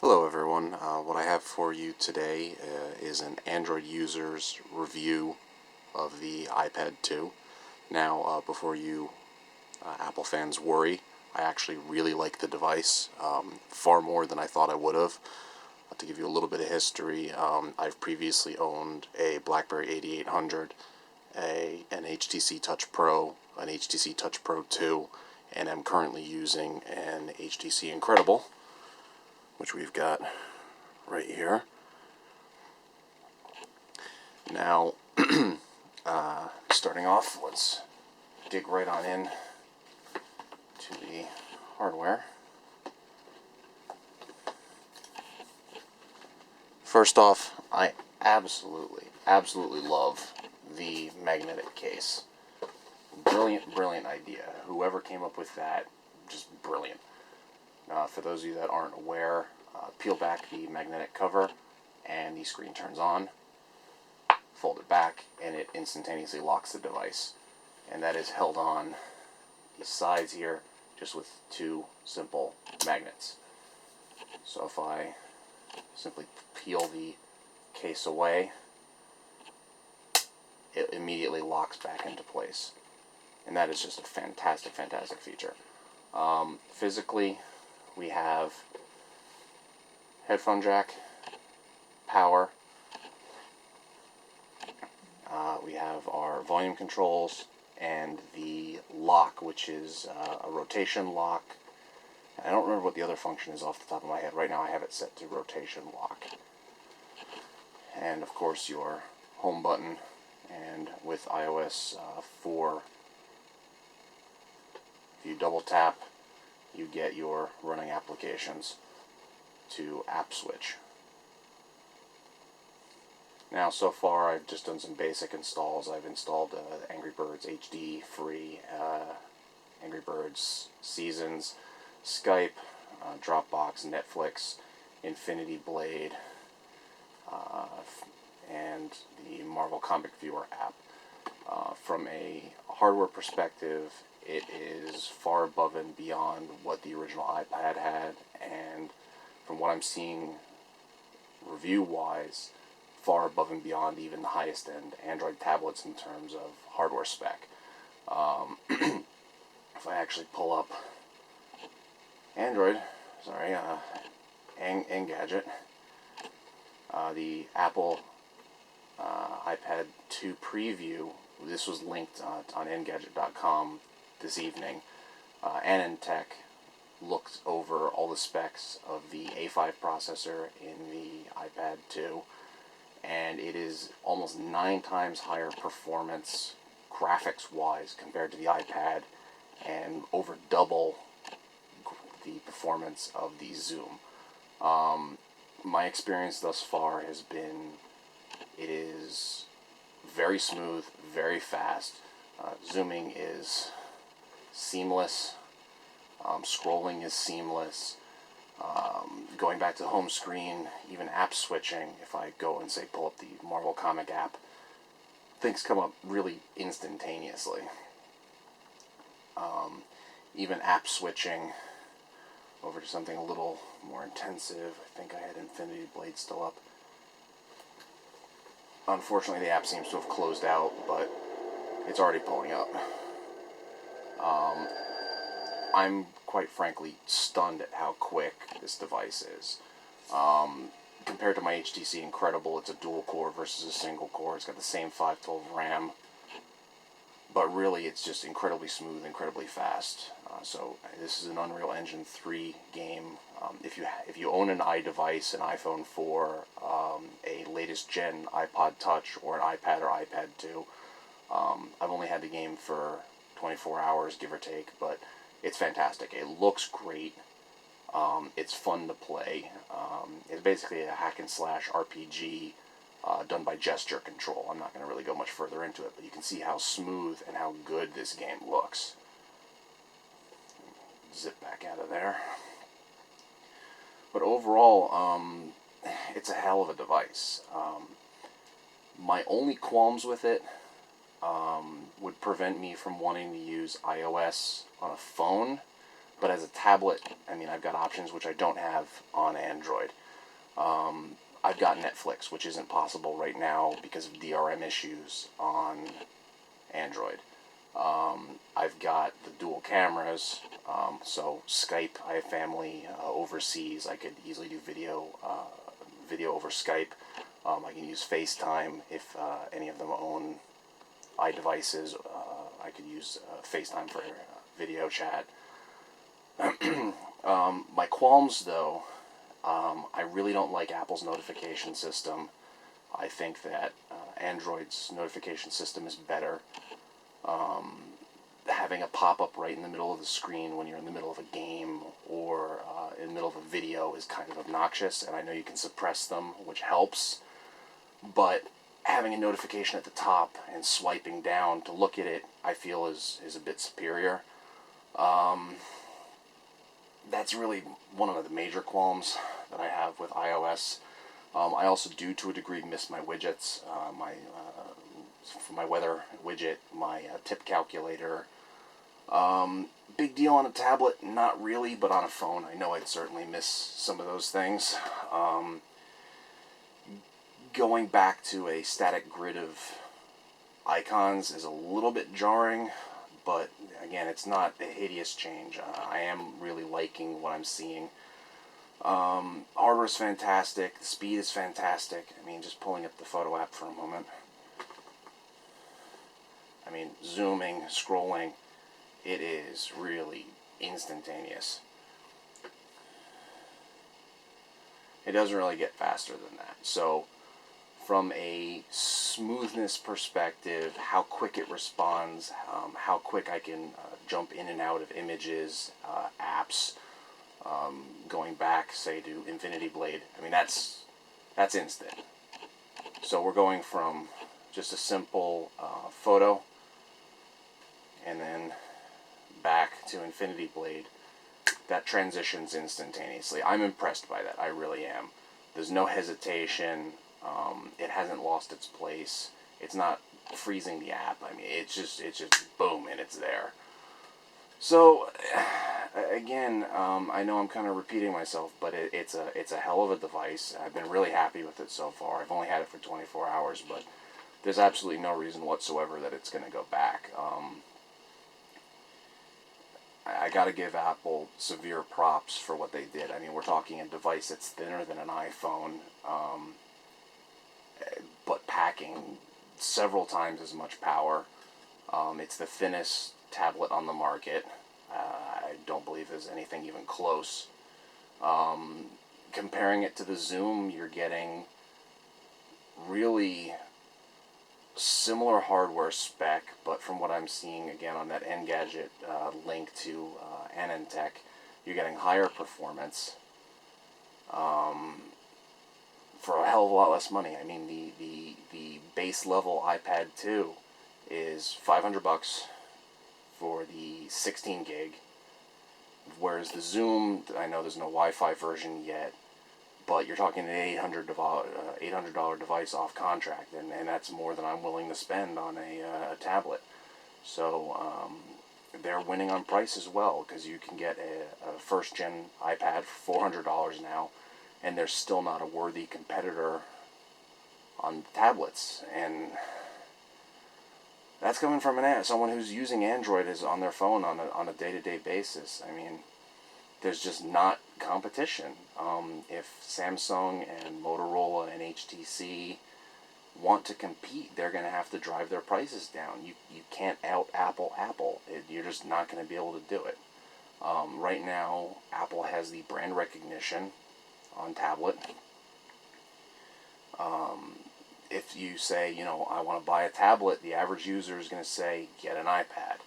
Hello everyone, what I have for you today is an Android user's review of the iPad 2. Now, before you Apple fans worry, I actually really like the device, far more than I thought I would have. To give you a little bit of history, I've previously owned a BlackBerry 8800, an HTC Touch Pro, an HTC Touch Pro 2, and I'm currently using an HTC Incredible, which we've got right here. Now, starting off, let's dig right on in to the hardware. First off, I absolutely love the magnetic case. Brilliant idea. Whoever came up with that, just brilliant. For those of you that aren't aware, peel back the magnetic cover and the screen turns on. Fold it back and it instantaneously locks the device. And that is held on the sides here just with two simple magnets. So if I simply peel the case away, it immediately locks back into place. And that is just a fantastic feature. Physically, we have headphone jack, power, we have our volume controls, and the lock, which is a rotation lock. I don't remember what the other function is off the top of my head. Right now I have it set to rotation lock. And of course your home button, and with iOS 4, if you double tap, you get your running applications to app switch. Now, so far, I've just done some basic installs. I've installed Angry Birds HD free, Angry Birds Seasons, Skype, Dropbox, Netflix, Infinity Blade, and the Marvel Comic Viewer app. From a hardware perspective, it is far above and beyond what the original iPad had, and from what I'm seeing review-wise, far above and beyond even the highest end Android tablets in terms of hardware spec. If I actually pull up Engadget, the Apple iPad 2 preview, this was linked on Engadget.com this evening. AnandTech looked over all the specs of the A5 processor in the iPad 2, and it is almost 9 times higher performance graphics-wise compared to the iPad, and over double the performance of the Zoom. My experience thus far has been, it is very smooth, very fast. Zooming is seamless. Scrolling is seamless. Going back to the home screen, even app switching, if I go and say pull up the Marvel Comic app, things come up really instantaneously. Even app switching over to something a little more intensive. I think I had Infinity Blade still up. Unfortunately, the app seems to have closed out, but it's already pulling up. I'm quite frankly stunned at how quick this device is. Compared to my HTC Incredible, it's a dual core versus a single core. It's got the same 512 RAM, but really it's just incredibly smooth, incredibly fast. So this is an Unreal Engine 3 game. If you own an iDevice, an iPhone 4, a latest gen iPod Touch, or an iPad or iPad 2, I've only had the game for 24 hours, give or take, but it's fantastic. It looks great. It's fun to play. It's basically a hack and slash RPG done by gesture control. I'm not going to really go much further into it, but you can see how smooth and how good this game looks. Zip back out of there. But overall, it's a hell of a device. My only qualms with it would prevent me from wanting to use iOS on a phone. But as a tablet, I mean, I've got options which I don't have on Android. I've got Netflix, which isn't possible right now because of DRM issues on Android. I've got the dual cameras, so Skype. I have family overseas. I could easily do video over Skype. I can use FaceTime if any of them own iDevices. I could use FaceTime for video chat. My qualms, though, I really don't like Apple's notification system. I think that Android's notification system is better. Having a pop-up right in the middle of the screen when you're in the middle of a game or in the middle of a video is kind of obnoxious, and I know you can suppress them, which helps, but having a notification at the top and swiping down to look at it, I feel is a bit superior. That's really one of the major qualms that I have with iOS. I also do, to a degree, miss my widgets. For my weather widget, my tip calculator. Big deal on a tablet? Not really, but on a phone, I know I'd certainly miss some of those things. Going back to a static grid of icons is a little bit jarring, but again, it's not a hideous change. I am really liking what I'm seeing. Hardware is fantastic. The speed is fantastic. I mean, just pulling up the photo app for a moment. I mean, zooming, scrolling, it is really instantaneous. It doesn't really get faster than that. So, from a smoothness perspective, how quick it responds, how quick I can jump in and out of images, apps, going back, say, to Infinity Blade. I mean, that's instant. So we're going from just a simple photo and then back to Infinity Blade. That transitions instantaneously. I'm impressed by that. I really am. There's no hesitation. It hasn't lost its place. It's not freezing the app. I mean, it's just boom, and it's there. So, again, I know I'm kind of repeating myself, but it's a hell of a device. I've been really happy with it so far. I've only had it for 24 hours, but there's absolutely no reason whatsoever that it's going to go back. I got to give Apple severe props for what they did. I mean, we're talking a device that's thinner than an iPhone, but packing several times as much power. It's the thinnest tablet on the market. I don't believe there's anything even close. Comparing it to the Zoom, you're getting really similar hardware spec, but from what I'm seeing again on that Engadget link to AnandTech, you're getting higher performance for a hell of a lot less money. I mean, the base level iPad 2 is $500 for the 16 gig, whereas the Zoom, I know there's no Wi-Fi version yet, but you're talking an $800 device off contract, and that's more than I'm willing to spend on a tablet. So they're winning on price as well, because you can get a first-gen iPad for $400 now, and there's still not a worthy competitor on tablets. And that's coming from someone who's using Android as on their phone on a day-to-day basis. I mean, there's just not competition. If Samsung and Motorola and HTC want to compete, they're going to have to drive their prices down. You can't out-Apple Apple. You're just not going to be able to do it. Right now, Apple has the brand recognition on tablet. If you say, I want to buy a tablet, the average user is going to say, get an iPad.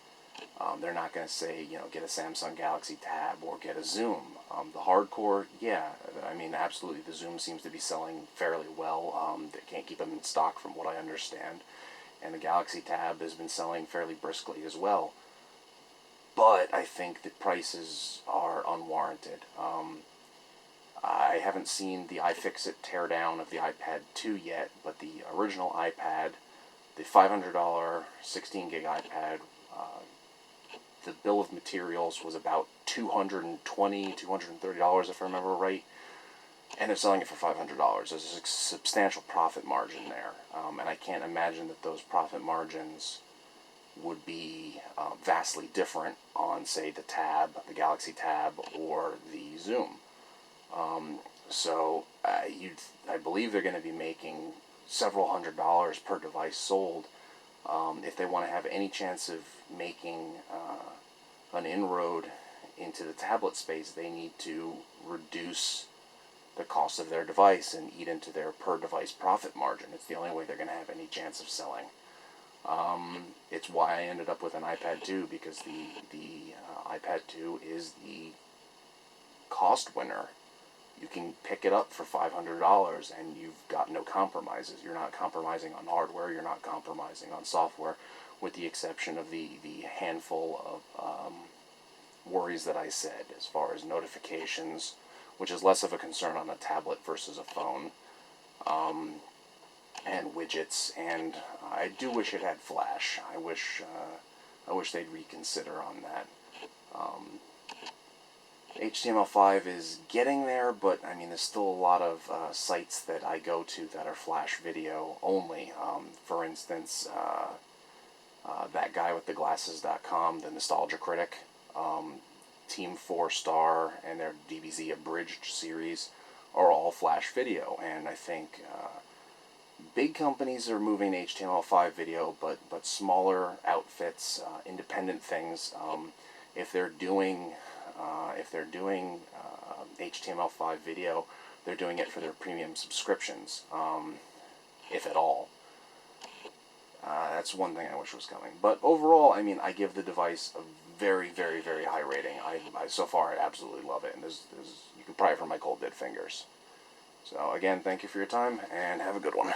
They're not going to say, get a Samsung Galaxy Tab or get a Zoom. The hardcore, yeah, I mean, absolutely, the Zoom seems to be selling fairly well. They can't keep them in stock from what I understand. And the Galaxy Tab has been selling fairly briskly as well. But I think the prices are unwarranted. I haven't seen the iFixit teardown of the iPad 2 yet, but the original iPad, the $500 16 gig iPad, the bill of materials was about $220, $230 if I remember right, and they're selling it for $500. There's a substantial profit margin there, and I can't imagine that those profit margins would be vastly different on, say, the Tab, the Galaxy Tab, or the Zoom. So I believe they're going to be making several $100s per device sold. If they want to have any chance of making an inroad into the tablet space, they need to reduce the cost of their device and eat into their per device profit margin. It's the only way they're going to have any chance of selling. It's why I ended up with an iPad 2, because the iPad 2 is the cost winner. You can pick it up for $500 and you've got no compromises. You're not compromising on hardware, you're not compromising on software, with the exception of the handful of worries that I said as far as notifications, which is less of a concern on a tablet versus a phone, and widgets, and I do wish it had Flash. I wish they'd reconsider on that. HTML5 is getting there, but I mean, there's still a lot of sites that I go to that are Flash video only. For instance, that guy with the glasses.com, the Nostalgia Critic, Team 4 Star, and their DBZ Abridged series are all Flash video, and I think big companies are moving to HTML5 video, but smaller outfits, independent things, if they're doing HTML5 video, they're doing it for their premium subscriptions, if at all. That's one thing I wish was coming. But overall, I mean, I give the device a very, very, very high rating. I so far, I absolutely love it, and you can pry it from my cold dead fingers. So again, thank you for your time, and have a good one.